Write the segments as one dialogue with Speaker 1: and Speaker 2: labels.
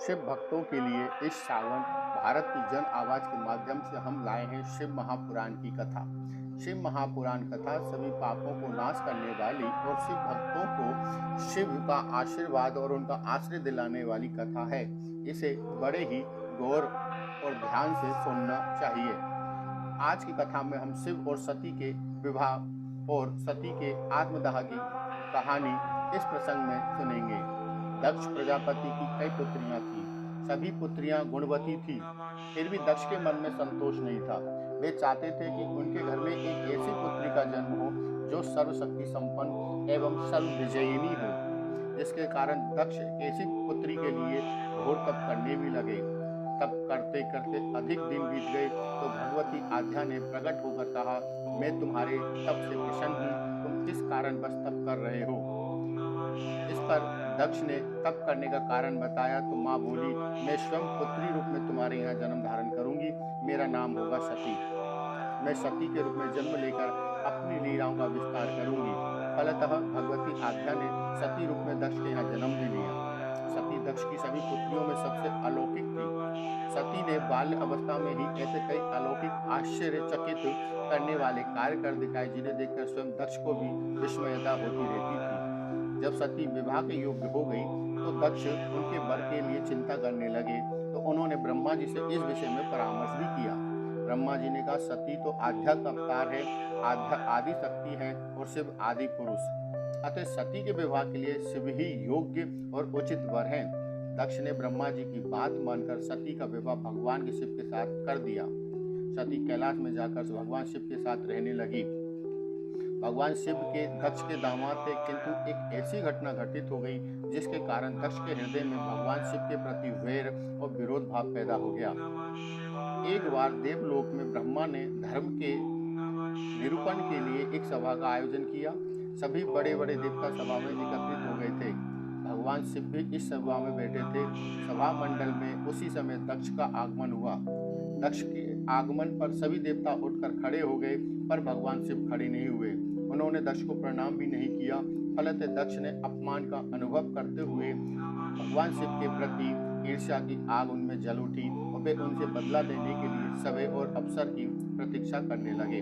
Speaker 1: शिव भक्तों के लिए इस सावन भारत की जन आवाज के माध्यम से हम लाए हैं शिव महापुराण की कथा। शिव महापुराण कथा सभी पापों को नाश करने वाली और शिव भक्तों को शिव का आशीर्वाद और उनका आश्रय दिलाने वाली कथा है। इसे बड़े ही गौर और ध्यान से सुनना चाहिए। आज की कथा में हम शिव और सती के विवाह और सती के आत्मदाह की कहानी इस प्रसंग में सुनेंगे। दक्ष प्रजापति की कई पुत्रियां थीं। सभी पुत्रियां गुणवती थीं। फिर भी दक्ष के मन में संतोष नहीं था। वे चाहते थे कि उनके घर में एक ऐसी पुत्री का जन्म हो जो सर्वशक्ति संपन्न एवं सर्व विजयिनी हो, जिसके कारण दक्ष एक ऐसी पुत्री के लिए घोर तप करने भी लगे। तप करते करते अधिक दिन बीत गए तो भगवती आद्या ने प्रकट होकर कहा, मैं तुम्हारे तप से प्रसन्न हूँ, तुम किस कारण बस तप कर रहे हो। इस पर दक्ष ने तप करने का कारण बताया तो माँ बोली, मैं स्वयं पुत्री रूप में तुम्हारे यहाँ जन्म धारण करूंगी। मेरा नाम होगा सती। मैं सती के रूप में जन्म लेकर अपनी लीलाओं का विस्तार करूंगी। फलतः भगवती आद्या ने सती रूप में दक्ष के यहाँ जन्म ले लिया। सती दक्ष की सभी पुत्रियों में सबसे अलौकिक थी। सती ने बाल्य अवस्था में ही ऐसे कई अलौकिक आश्चर्यचकित करने वाले कार्य कर दिखाए जिन्हें देखकर स्वयं दक्ष को भी विस्मयता होती रहती थी। जब सती विवाह के योग्य हो गई तो दक्ष उनके वर के लिए चिंता करने लगे तो उन्होंने ब्रह्मा जी से इस विषय में परामर्श भी किया। ब्रह्मा जी ने कहा, सती तो आध्या का अवतार है, आध्या आदि शक्ति है और शिव आदि पुरुष, अतः सती के विवाह के लिए शिव ही योग्य और उचित वर हैं। दक्ष ने ब्रह्मा जी की बात मानकर सती का विवाह भगवान के शिव के साथ कर दिया। सती कैलाश में जाकर भगवान शिव के साथ रहने लगी। भगवान शिव के दक्ष के दामाद थे, किंतु एक ऐसी घटना घटित हो गई जिसके कारण दक्ष के हृदय में भगवान शिव के प्रति वैर और विरोध भाव पैदा हो गया। एक बार देवलोक में ब्रह्मा ने धर्म के निरूपण के लिए एक सभा का आयोजन किया। सभी बड़े बड़े देवता सभा में एकत्रित हो गए थे। भगवान शिव भी इस सभा में बैठे थे। सभा मंडल में उसी समय दक्ष का आगमन हुआ। दक्ष के आगमन पर सभी देवता उठकर खड़े हो गए, पर भगवान शिव खड़े नहीं हुए। उन्होंने दक्ष को प्रणाम भी नहीं किया। फलतः दक्ष ने अपमान का अनुभव करते हुए भगवान शिव के प्रति ईर्ष्या की आग उनमें जल उठी और वे उनसे बदला लेने के लिए समय और अवसर की प्रतीक्षा करने लगे।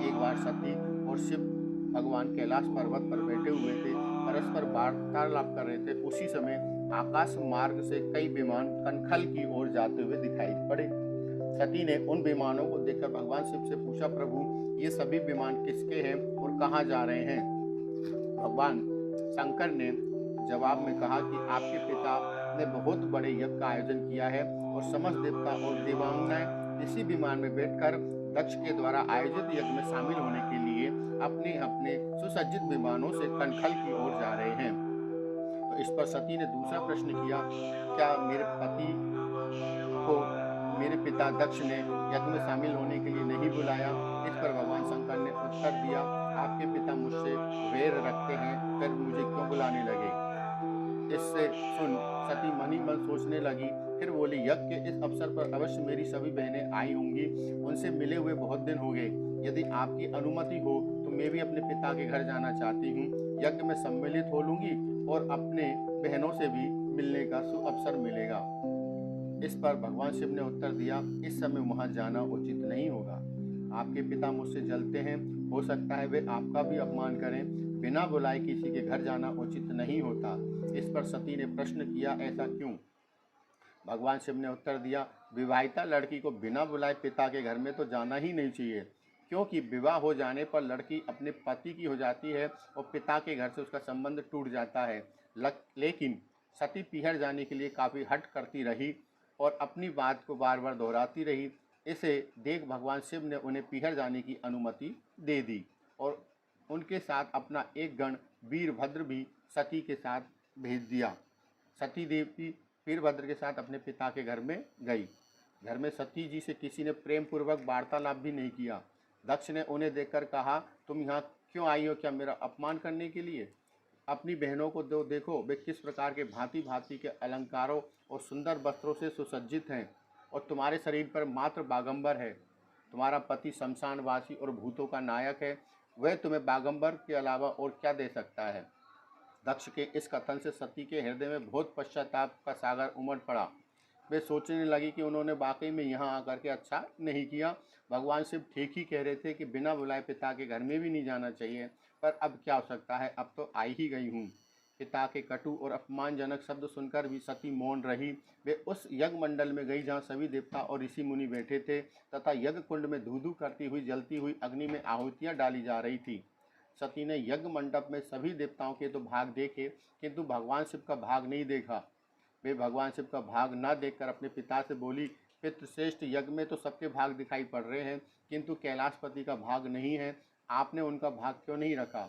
Speaker 1: एक बार सती और शिव भगवान कैलाश पर्वत पर बैठे हुए थे, परस्पर वार्तालाप कर रहे थे। उसी समय आकाश मार्ग से कई विमान कनखल की ओर जाते हुए दिखाई पड़े। सती ने उन विमानों को देखकर भगवान शिव से पूछा, प्रभु ये सभी विमान किसके हैं और कहाँ जा रहे हैं। भगवान शंकर ने जवाब में कहा कि आपके पिता ने बहुत बड़े यज्ञ का आयोजन किया है और समस्त देवता और देवांगनाएं इसी विमान में बैठकर दक्ष के द्वारा आयोजित यज्ञ में शामिल होने के लिए अपने अपने सुसज्जित विमानों से कनखल की ओर जा रहे हैं। तो इस पर सती ने दूसरा प्रश्न किया, क्या मेरे पति को मेरे पिता दक्ष ने यज्ञ में शामिल होने के लिए नहीं बुलाया। इस पर भगवान शंकर ने उत्तर दिया, आपके पिता मुझसे वैर रखते हैं, फिर मुझे क्यों बुलाने लगे। इससे सुन सती मनी मन सोचने लगी। फिर बोली, यज्ञ के इस अवसर पर अवश्य मेरी सभी बहनें आई होंगी, उनसे मिले हुए बहुत दिन हो गए। यदि आपकी अनुमति हो तो मैं भी अपने पिता के घर जाना चाहती हूँ। यज्ञ में सम्मिलित हो लूंगी और अपने बहनों से भी मिलने का सुअवसर मिलेगा। इस पर भगवान शिव ने उत्तर दिया, इस समय वहां जाना उचित नहीं होगा। आपके पिता मुझसे जलते हैं, हो सकता है वे आपका भी अपमान करें। बिना बुलाए किसी के घर जाना उचित नहीं होता। इस पर सती ने प्रश्न किया, ऐसा क्यों। भगवान शिव ने उत्तर दिया, विवाहिता लड़की को बिना बुलाए पिता के घर में तो जाना ही नहीं चाहिए, क्योंकि विवाह हो जाने पर लड़की अपने पति की हो जाती है और पिता के घर से उसका संबंध टूट जाता है। लेकिन सती पीहर जाने के लिए काफ़ी हट करती रही और अपनी बात को बार बार दोहराती रही। इसे देख भगवान शिव ने उन्हें पीहर जाने की अनुमति दे दी और उनके साथ अपना एक गण वीरभद्र भी सती के साथ भेज दिया। सती देवी वीरभद्र के साथ अपने पिता के घर में गई। घर में सती जी से किसी ने प्रेम पूर्वक वार्तालाप भी नहीं किया। दक्ष ने उन्हें देखकर कहा, तुम यहाँ क्यों आई हो, क्या मेरा अपमान करने के लिए। अपनी बहनों को देखो, वे किस प्रकार के भांति भांति के अलंकारों और सुंदर वस्त्रों से सुसज्जित हैं और तुम्हारे शरीर पर मात्र बागंबर है। तुम्हारा पति शमशानवासी और भूतों का नायक है, वह तुम्हें बागंबर के अलावा और क्या दे सकता है। दक्ष के इस कथन से सती के हृदय में बहुत पश्चाताप का सागर उमड़ पड़ा। वे सोचने लगी कि उन्होंने वाकई में यहाँ आकर के अच्छा नहीं किया। भगवान शिव ठीक ही कह रहे थे कि बिना बुलाए पिता के घर में भी नहीं जाना चाहिए, पर अब क्या हो सकता है, अब तो आई ही गई हूँ। पिता के कटु और अपमानजनक शब्द सुनकर भी सती मौन रही। वे उस यज्ञ मंडल में गई जहाँ सभी देवता और ऋषि मुनि बैठे थे तथा यज्ञ कुंड में धू धू करती हुई जलती हुई अग्नि में आहुतियाँ डाली जा रही थी। सती ने यज्ञ मंडप में सभी देवताओं के तो भाग देखे, किंतु भगवान शिव का भाग नहीं देखा। वे भगवान शिव का भाग न देखकर अपने पिता से बोली, पितृश्रेष्ठ, यज्ञ में तो सबके भाग दिखाई पड़ रहे हैं, किंतु कैलाशपति का भाग नहीं है, आपने उनका भाग क्यों नहीं रखा।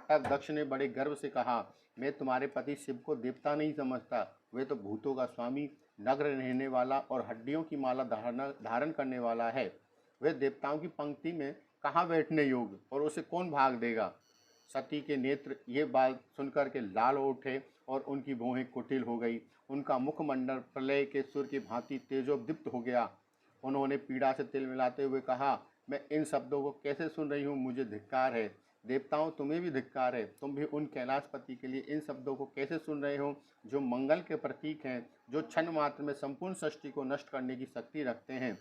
Speaker 1: तब दक्ष ने बड़े गर्व से कहा, मैं तुम्हारे पति शिव को देवता नहीं समझता, वे तो भूतों का स्वामी, नग्न रहने वाला और हड्डियों की माला धारण करने वाला है। वे देवताओं की पंक्ति में कहाँ बैठने योग्य, और उसे कौन भाग देगा। सती के नेत्र ये बात सुनकर के लाल हो उठे और उनकी भौहें कुटिल हो गई। उनका मुखमंडल प्रलय के सुर की भांति तेजोदीप्त हो गया। उन्होंने पीड़ा से तिल मिलाते हुए कहा, मैं इन शब्दों को कैसे सुन रही हूँ, मुझे धिक्कार है। देवताओं, तुम्हें भी धिक्कार है, तुम भी उन कैलाशपति के लिए इन शब्दों को कैसे सुन रहे हो जो मंगल के प्रतीक हैं, जो क्षण मात्र में संपूर्ण सृष्टि को नष्ट करने की शक्ति रखते हैं।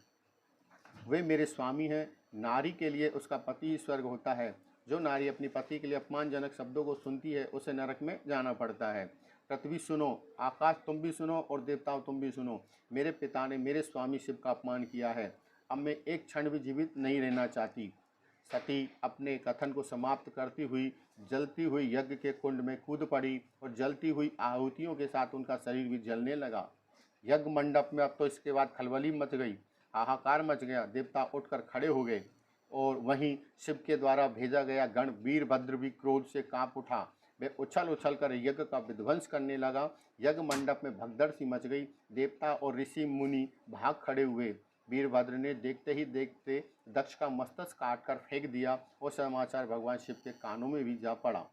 Speaker 1: वे मेरे स्वामी हैं। नारी के लिए उसका पति ही स्वर्ग होता है। जो नारी अपने पति के लिए अपमानजनक शब्दों को सुनती है उसे नरक में जाना पड़ता है। पृथ्वी सुनो, आकाश तुम भी सुनो और देवताओं तुम भी सुनो। मेरे पिता ने मेरे स्वामी शिव का अपमान किया है। अब मैं एक क्षण भी जीवित नहीं रहना चाहती। सती अपने कथन को समाप्त करती हुई जलती हुई यज्ञ के कुंड में कूद पड़ी और जलती हुई आहुतियों के साथ उनका शरीर भी जलने लगा। यज्ञ मंडप में अब तो इसके बाद खलबली मच गई, हाहाकार मच गया। देवता उठकर खड़े हो गए और वहीं शिव के द्वारा भेजा गया गण वीरभद्र भी क्रोध से कांप उठा। वे उछल उछल कर यज्ञ का विध्वंस करने लगा। यज्ञ मंडप में भगदड़ सी मच गई। देवता और ऋषि मुनि भाग खड़े हुए। वीरभद्र ने देखते ही देखते दक्ष का मस्तक काट कर फेंक दिया और समाचार भगवान शिव के कानों में भी जा पड़ा।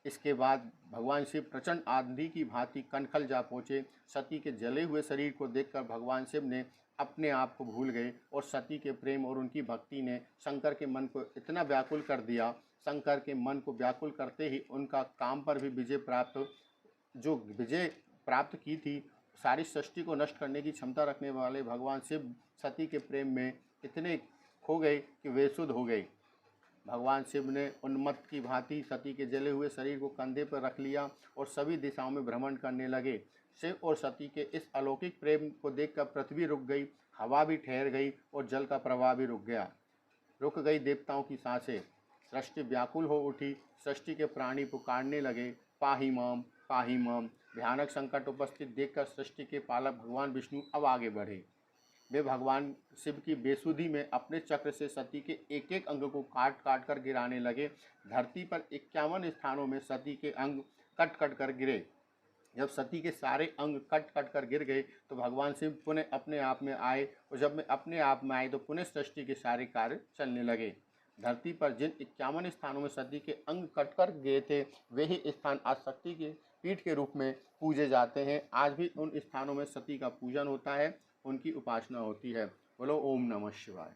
Speaker 1: इसके बाद भगवान शिव प्रचंड आंधी की भांति कनखल जा पहुँचे। सती के जले हुए शरीर को देखकर भगवान शिव ने अपने आप को भूल गए और सती के प्रेम और उनकी भक्ति ने शंकर के मन को इतना व्याकुल कर दिया। शंकर के मन को व्याकुल करते ही उनका काम पर भी विजय प्राप्त की थी। सारी सृष्टि को नष्ट करने की क्षमता रखने वाले भगवान शिव सती के प्रेम में इतने खो गए कि वे शुद्ध हो गए। भगवान शिव ने उन्मत्त की भांति सती के जले हुए शरीर को कंधे पर रख लिया और सभी दिशाओं में भ्रमण करने लगे। शिव और सती के इस अलौकिक प्रेम को देखकर पृथ्वी रुक गई, हवा भी ठहर गई और जल का प्रवाह भी रुक गया। रुक गई देवताओं की सांसें। सृष्टि व्याकुल हो उठी। सृष्टि के प्राणी पुकारने लगे, पाहि माम पाहि माम। भयानक संकट उपस्थित देखकर सृष्टि के पालक भगवान विष्णु अब आगे बढ़े। वे भगवान शिव की बेसुधी में अपने चक्र से सती के एक एक अंग को काट काट कर गिराने लगे। धरती पर 51 स्थानों में सती के अंग कट कट कर गिरे। जब सती के सारे अंग कट कट कर गिर गए तो भगवान शिव पुनः अपने आप में आए, और जब मैं अपने आप में आए तो पुनः सृष्टि के सारे कार्य चलने लगे। धरती पर जिन 51 स्थानों में सती के अंग कट कर गए थे, वे ही स्थान आज शक्ति के पीठ के रूप में पूजे जाते हैं। आज भी उन स्थानों में सती का पूजन होता है, उनकी उपासना होती है। बोलो ओम नमः शिवाय।